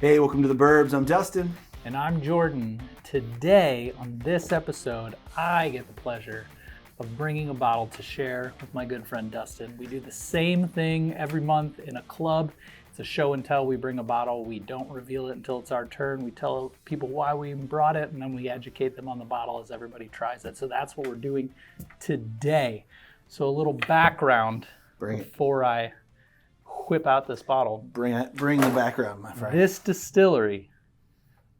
Hey, welcome to the Burbs. I'm Dustin. And I'm Jordan. Today, on this episode, I get the pleasure of bringing a bottle to share with my good friend Dustin. We do the same thing every month in a club. It's a show and tell. We bring a bottle. We don't reveal it until it's our turn. We tell people why we brought it, and then we educate them on the bottle as everybody tries it. So that's what we're doing today. So a little background before I whip out this bottle. Bring the background, my friend. This distillery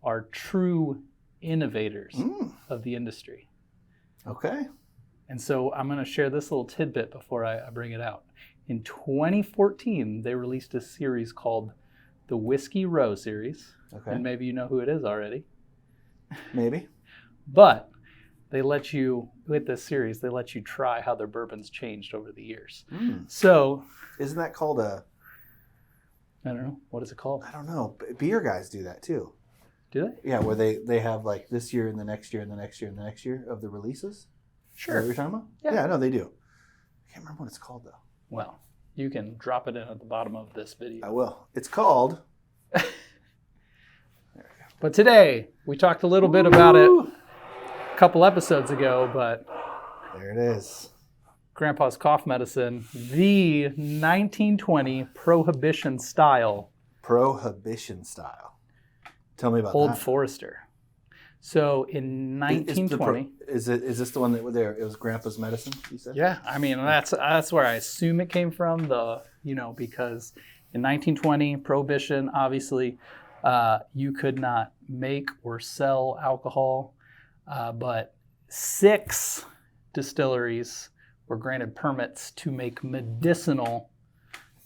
are true innovators of the industry. Okay. And so I'm going to share this little tidbit before I bring it out. In 2014, they released a series called the Whiskey Row series. Okay. And maybe you know who it is already. Maybe. But they let you, with this series, they let you try how their bourbons changed over the years. So. Isn't that called a... I don't know. What is it called? I don't know. Beer guys do that too. Do they? Yeah, where they have like this year and the next year and the next year and the next year of the releases. Sure. Is that what you're talking about? Yeah. I know they do. I can't remember what it's called though. Well, you can drop it in at the bottom of this video. I will. It's called... But today, we talked a little bit about it a couple episodes ago, but... There it is. Grandpa's cough medicine, the 1920 Prohibition Style. Prohibition Style. Tell me about Old that. Forester. So in 1920... Is this the one that was there? It was Grandpa's medicine, you said? Yeah, I mean, that's where I assume it came from, because in 1920, Prohibition, obviously, you could not make or sell alcohol, but 6 distilleries were granted permits to make medicinal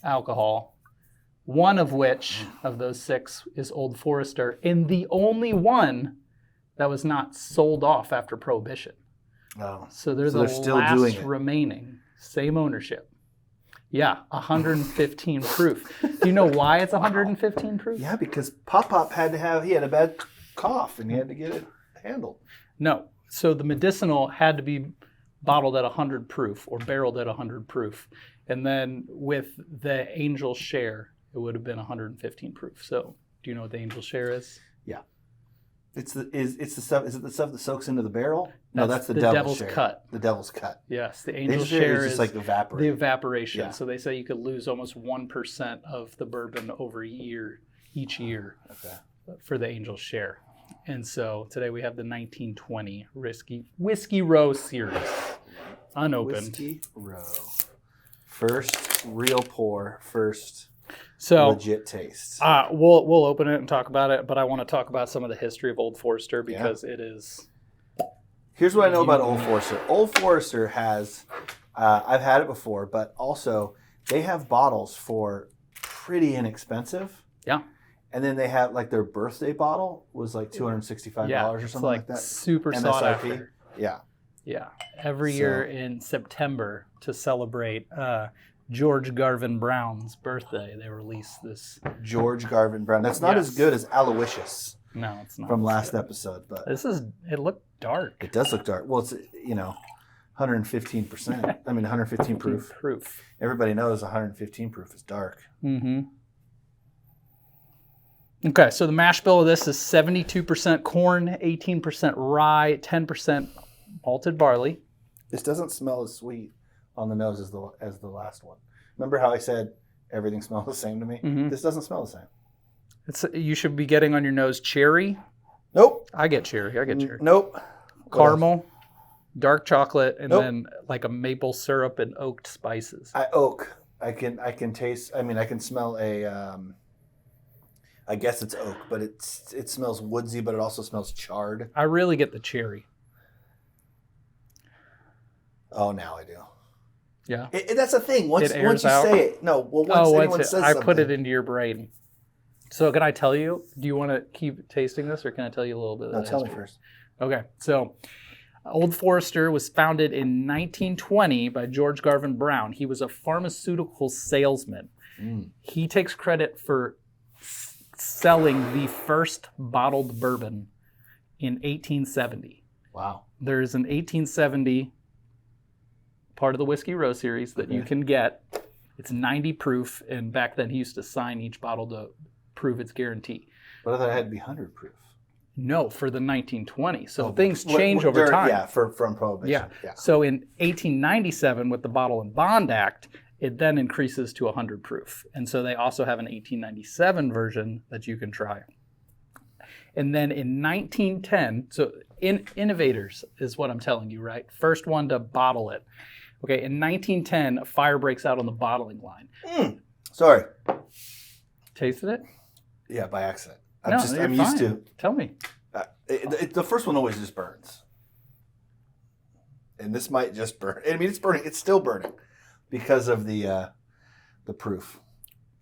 alcohol, one of which of those 6 is Old Forester, and the only one that was not sold off after Prohibition. Oh. So they're still last doing it. remaining, same ownership. Yeah, 115 proof. Do you know why it's 115 proof? Yeah, because Pop had a bad cough and he had to get it handled. No, so the medicinal had to be bottled at 100 proof or barreled at 100 proof. And then with the Angel Share, it would have been 115 proof. So do you know what the Angel Share is? Yeah. It's the stuff, is it the stuff that soaks into the barrel? No, that's the Devil's Share. Cut. The Devil's Cut. Yes, the Angel Share is just like evaporate. The evaporation. Yeah. So they say you could lose almost 1% of the bourbon over each year for the Angel Share. And so today we have the 1920 Whiskey Row series, unopened. Whiskey Row. First real pour, so legit taste. We'll open it and talk about it, but I want to talk about some of the history of Old Forester because it is... Here's what I know about Old Forester. Old Forester has, I've had it before, but also they have bottles for pretty inexpensive. Yeah. And then they have like their birthday bottle was like $265 or something like that. Super MSRP. sought after. Yeah. Yeah. Every year in September to celebrate George Garvin Brown's birthday, they release this. George Garvin Brown. That's not as good as Aloysius. No, it's not. From last episode, but it looked dark. It does look dark. Well, it's 115%. I mean 115 proof. Everybody knows 115 proof is dark. Mm-hmm. Okay, so the mash bill of this is 72% corn, 18% rye, 10% malted barley. This doesn't smell as sweet on the nose as the last one. Remember how I said everything smells the same to me? Mm-hmm. This doesn't smell the same. You should be getting on your nose cherry. Nope. I get cherry. Nope. Caramel, dark chocolate, and then like a maple syrup and oaked spices. Oak. I can taste. I mean, I can smell a. I guess it's oak, but it smells woodsy, but it also smells charred. I really get the cherry. Oh, now I do. Yeah. That's the thing. Once you say it, anyone says I something. put it into your brain. So can I tell you? Do you want to keep tasting this, or can I tell you a little bit? No, tell me first. Okay. So, Old Forester was founded in 1920 by George Garvin Brown. He was a pharmaceutical salesman. He takes credit for selling the first bottled bourbon in 1870. Wow. There's an 1870 part of the Whiskey Row series that you can get. It's 90 proof, and back then he used to sign each bottle to prove its guarantee. But I thought it had to be 100 proof. No, for the 1920s. So things change over time. Yeah, from Prohibition. Yeah. So in 1897, with the Bottle and Bond Act, it then increases to 100 proof. And so they also have an 1897 version that you can try. And then in 1910, so innovators is what I'm telling you, right? First one to bottle it. Okay, in 1910, a fire breaks out on the bottling line. Sorry. Tasted it? Yeah, by accident. I'm used to. Tell me. The first one always just burns. And this might just burn. I mean, it's burning. It's still burning because of the proof.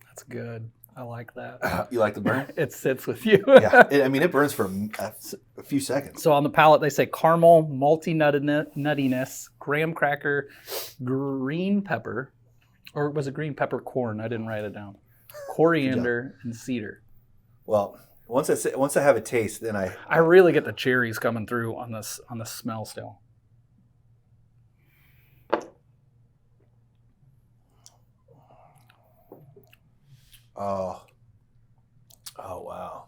That's good. I like that. You like the burn? It sits with you. Yeah. It burns for a few seconds. So on the palate, they say caramel, malty nuttiness, graham cracker, green pepper, or was it green peppercorn? I didn't write it down. Coriander and cedar. Well, once I have a taste, then I really get the cherries coming through on the smell still. Oh wow.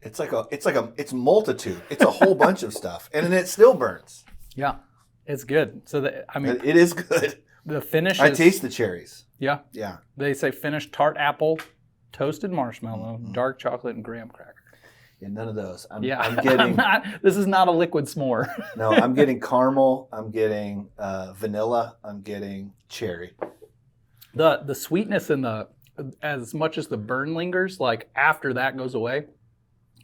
It's multitude. It's a whole bunch of stuff, and then it still burns. Yeah, it's good. So it is good. The finish. I taste the cherries. Yeah. Yeah. They say finished tart apple, toasted marshmallow, dark chocolate, and graham cracker. Yeah, none of those. I'm getting. getting. This is not a liquid s'more. No, I'm getting caramel. I'm getting vanilla. I'm getting cherry. The sweetness and as much as the burn lingers, like after that goes away,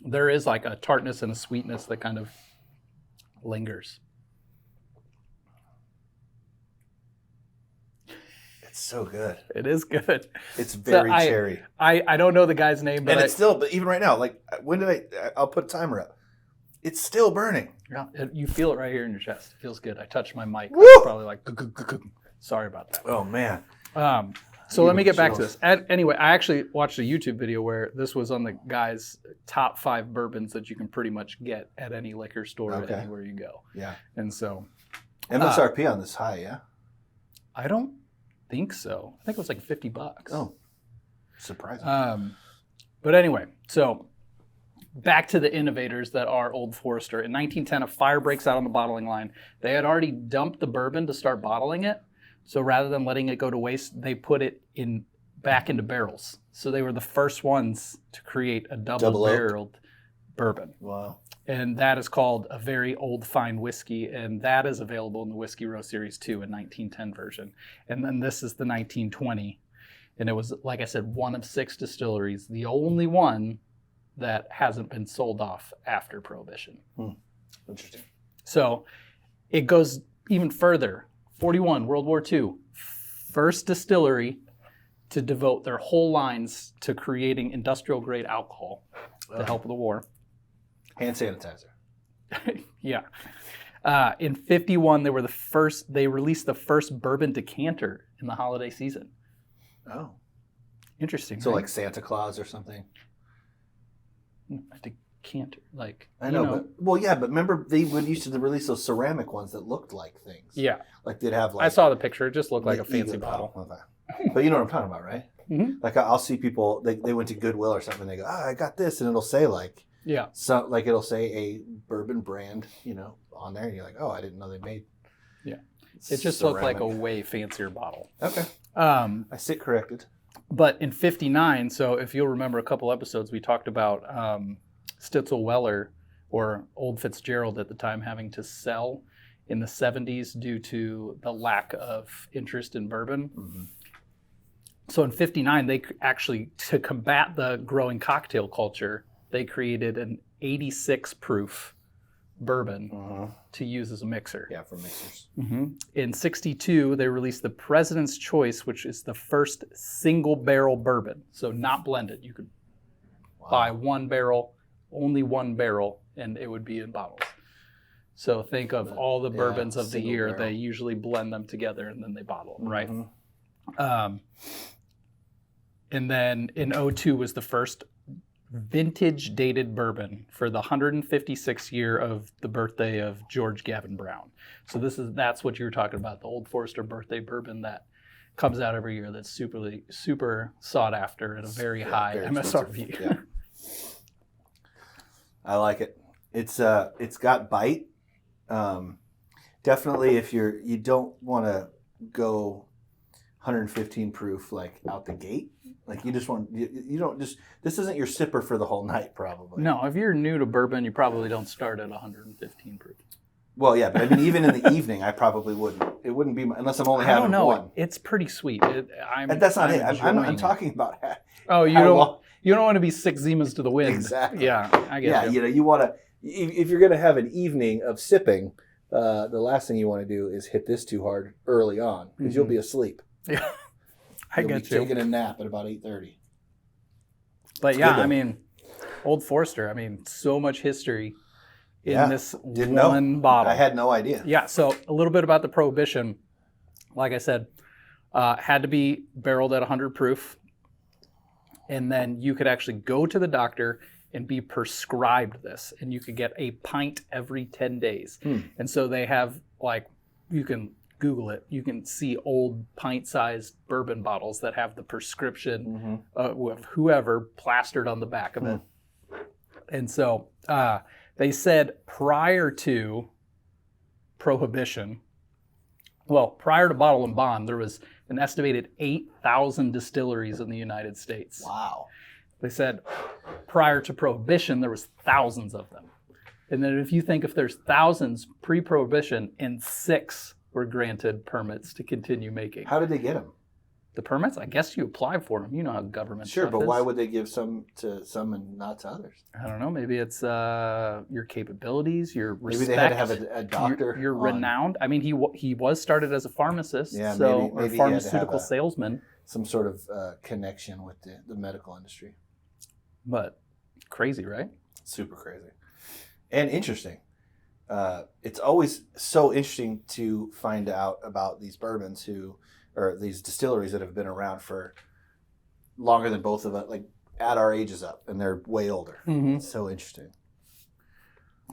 there is like a tartness and a sweetness that kind of lingers. It's so good. It is good. It's very cherry. I don't know the guy's name, but but even right now, like I'll put a timer up. It's still burning. Yeah, you feel it right here in your chest. It feels good. I touched my mic. Woo! It's probably like, sorry about that. Oh man. So let me get back to this. Anyway, I actually watched a YouTube video where this was on the guy's top 5 bourbons that you can pretty much get at any liquor store anywhere you go. Yeah. And so MSRP on this high, yeah? I don't think so. I think it was like $50. Oh, surprising. But anyway, so back to the innovators that are Old Forester. In 1910, a fire breaks out on the bottling line. They had already dumped the bourbon to start bottling it. So rather than letting it go to waste, they put it back into barrels. So they were the first ones to create a double-barreled bourbon. Wow. And that is called a very old fine whiskey, and that is available in the Whiskey Row Series 2 in 1910 version. And then this is the 1920, and it was, like I said, one of 6 distilleries, the only one that hasn't been sold off after Prohibition. Interesting. So it goes even further. 41, World War II, first distillery to devote their whole lines to creating industrial-grade alcohol to help with the war. Hand sanitizer. Yeah. In 51, they released the first bourbon decanter in the holiday season. Oh. Interesting. So right? like Santa Claus or something? A decanter. Like, I know. But remember they used to release those ceramic ones that looked like things. Yeah. Like they'd have like... I saw the picture. It just looked like a fancy bottle. Okay. But you know what I'm talking about, right? Mm-hmm. Like I'll see people, they went to Goodwill or something, and they go, I got this, and it'll say like... Yeah. So like it'll say a bourbon brand, on there, and you're like, oh, I didn't know they made. Yeah. It just looked like a way fancier bottle. Okay. I sit corrected. But in 59, so if you'll remember a couple episodes, we talked about Stitzel Weller or Old Fitzgerald at the time having to sell in the 70s due to the lack of interest in bourbon. Mm-hmm. So in 59, they actually, to combat the growing cocktail culture, they created an 86 proof bourbon to use as a mixer. Yeah, for mixers. Mm-hmm. In 62, they released the President's Choice, which is the first single barrel bourbon. So not blended. You could buy one barrel, only one barrel, and it would be in bottles. So think of all the bourbons of the year. Barrel. They usually blend them together and then they bottle them, right? Mm-hmm. And then in 02 was the first vintage dated bourbon for the 156th year of the birthday of George Gavin Brown. So that's what you were talking about, the Old Forester birthday bourbon that comes out every year that's super sought after at a very high very MSRP. expensive. Yeah. I like it. It's got bite. Definitely, if you don't want to go 115 proof like out the gate, like you just want you don't just this isn't your sipper for the whole night probably. No, if you're new to bourbon, you probably don't start at 115 proof. Well, yeah, but I mean, even in the evening, I probably wouldn't. It wouldn't be unless I'm only I don't having know. one. It's pretty sweet. That's not it. I'm talking about. Oh, you don't want to be 6 Zimas to the wind. Exactly. Yeah, I get Yeah, you want to. If you're going to have an evening of sipping, the last thing you want to do is hit this too hard early on because you'll be asleep. Yeah, You'll be taking a nap at about 8:30. But yeah, I mean, Old Forester. I mean, so much history in this one bottle. I had no idea. Yeah, so a little bit about the Prohibition. Like I said, had to be barreled at 100 proof. And then you could actually go to the doctor and be prescribed this. And you could get a pint every 10 days. And so they have, like, you can Google it. You can see old pint-sized bourbon bottles that have the prescription of whoever plastered on the back of it. And so they said prior to Prohibition, well, prior to Bottle and Bond, there was an estimated 8,000 distilleries in the United States. Wow. They said prior to Prohibition, there was thousands of them. And then if there's thousands pre-Prohibition and 6 were granted permits to continue making. How did they get them? The permits? I guess you apply for them. You know how government Sure, stuff but is. why would they give some to some and not to others? I don't know. Maybe it's your capabilities, your respect. Maybe they had to have a doctor. You're renowned. I mean, he was started as a pharmacist, maybe or he had pharmaceutical to have salesman. some sort of connection with the medical industry. But crazy, right? Super crazy. And interesting. It's always so interesting to find out about these bourbons or these distilleries that have been around for longer than both of us, like at our ages up, and they're way older. It's so interesting.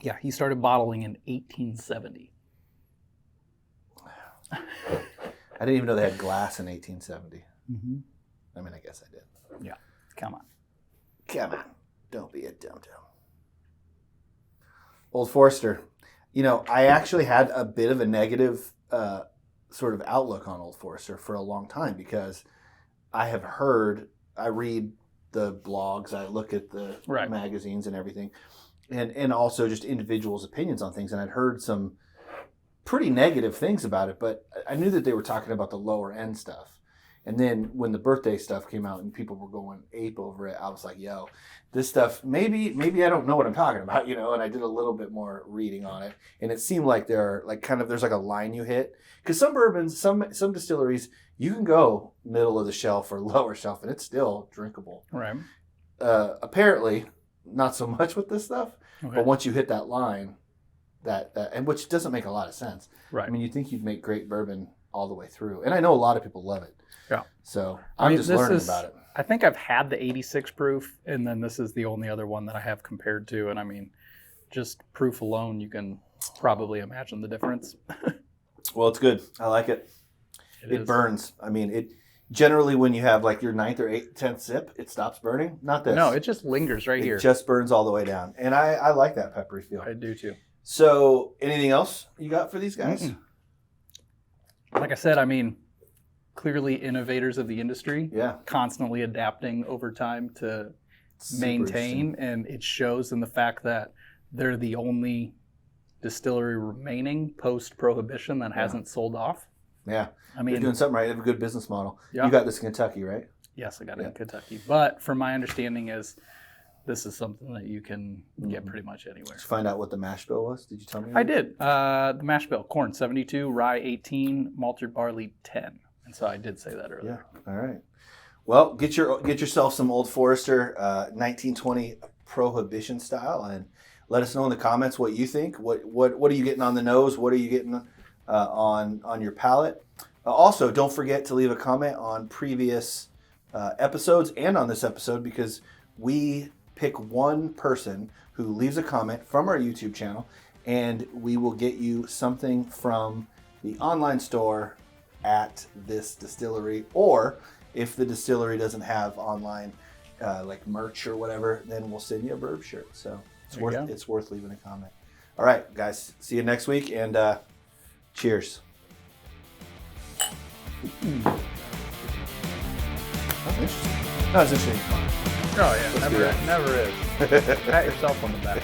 Yeah, he started bottling in 1870. I didn't even know they had glass in 1870. I mean, I guess I did. Yeah, come on. Come on. Don't be a dum-dum. Old Forester. You know, I actually had a bit of a negative sort of outlook on Old Forester for a long time because I read the blogs, I look at the magazines and everything, and also just individuals' opinions on things. And I'd heard some pretty negative things about it, but I knew that they were talking about the lower end stuff. And then when the birthday stuff came out and people were going ape over it, I was like, yo, this stuff, maybe I don't know what I'm talking about, you know, and I did a little bit more reading on it. And it seemed like there's like a line you hit. Because some bourbons, some distilleries, you can go middle of the shelf or lower shelf and it's still drinkable. Right. Apparently, not so much with this stuff. Okay. But once you hit that line, and which doesn't make a lot of sense. Right. I mean, you'd think you'd make great bourbon all the way through. And I know a lot of people love it. Yeah. So I'm just learning about it. I think I've had the 86 proof, and then this is the only other one that I have compared to. And I mean, just proof alone, you can probably imagine the difference. Well, it's good. I like it. It burns. I mean, it generally when you have like your 9th or 8th, 10th sip, it stops burning. Not this. No, it just lingers right here. It just burns all the way down. And I like that peppery feel. I do too. So anything else you got for these guys? Like I said, I mean, clearly innovators of the industry. Yeah. Constantly adapting over time to maintain. And it shows in the fact that they're the only distillery remaining post-Prohibition that hasn't sold off. Yeah. I mean, they're doing something right. They have a good business model. Yeah. You got this in Kentucky, right? Yes, I got it in Kentucky. But from my understanding is this is something that you can get pretty much anywhere. Did you find out what the mash bill was? Did you tell me? I did. The mash bill, corn 72, rye 18, malted barley 10. And so I did say that earlier. Yeah. All right. Well, get yourself some Old Forester 1920 Prohibition style, and let us know in the comments what you think. What are you getting on the nose? What are you getting on your palate? Also, don't forget to leave a comment on previous episodes and on this episode, because we pick one person who leaves a comment from our YouTube channel, and we will get you something from the online store at this distillery, or if the distillery doesn't have online like merch or whatever, then we'll send you a Burb shirt. So it's worth leaving a comment. All right, guys, see you next week, and cheers. That's interesting. That's interesting. Oh yeah, never is. Pat yourself on the back.